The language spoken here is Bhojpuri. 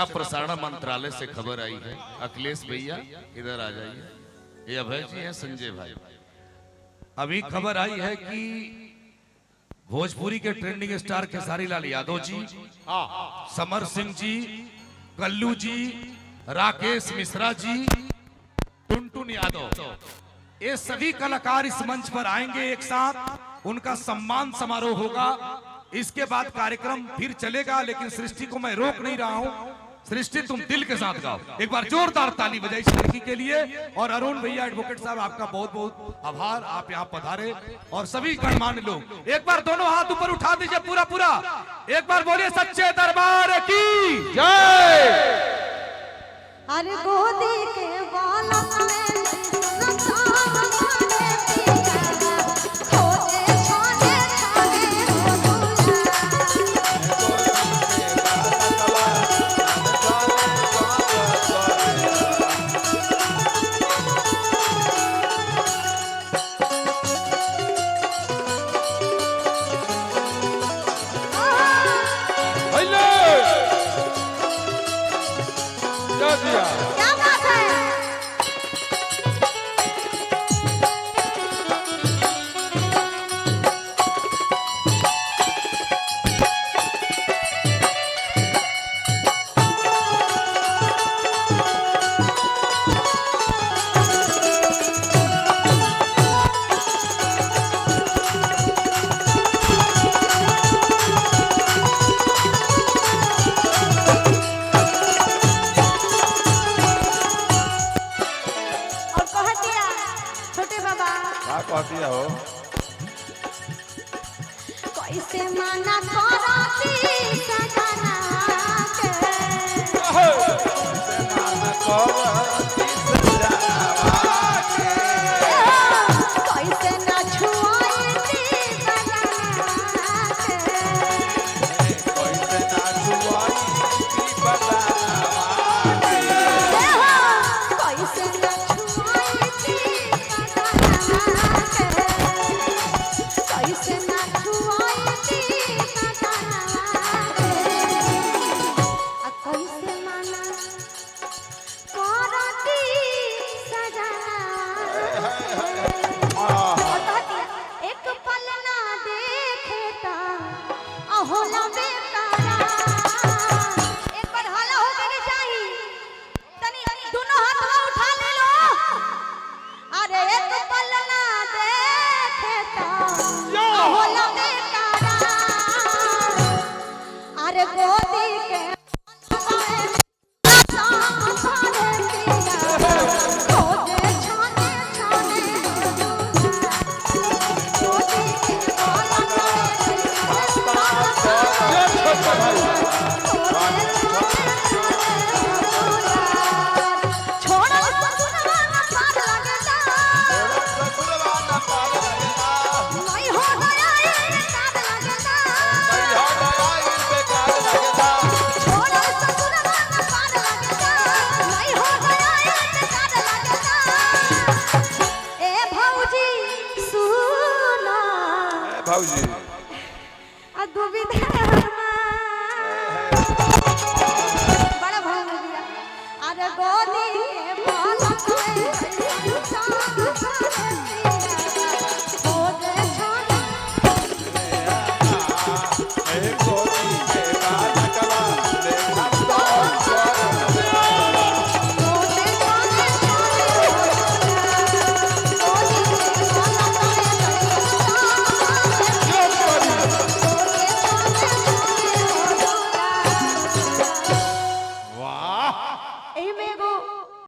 प्रसारण मंत्रालय से खबर आई है। अखिलेश भैया इधर आ जाइए, ये अभय जी हैं, संजय भाई। अभी खबर आई है कि भोजपुरी के ट्रेंडिंग स्टार खेसारी लाल यादव जी, समर सिंह जी, कल्लू जी, राकेश मिश्रा जी, टुनटुन यादव, ये सभी कलाकार इस मंच पर आएंगे एक साथ। उनका सम्मान समारोह होगा। इसके बाद कार्यक्रम फिर चलेगा, लेकिन सृष्टि को मैं रोक नहीं रहा हूं। सृष्टि तुम दिल के साथ गाओ, एक बार जोरदार ताली बजाई इस लड़की के लिए। और अरुण भैया एडवोकेट साहब, आपका बहुत बहुत आभार, आप यहाँ पधारे। और सभी गणमान्य लोग एक बार दोनों हाथ ऊपर उठा दीजिए, पूरा पूरा एक बार बोलिए सच्चे दरबार की जय। अरे गोदी के बालक में क्या बात है। हो कैसे मना कराती सजना के, कैसे मना कराती सजना के, कैसे ना छुआती बजना के, कैसे ना छुआती बजना के, कैसे ना छुआती भाऊजी बड़ा भाव दिया। अरे गोदी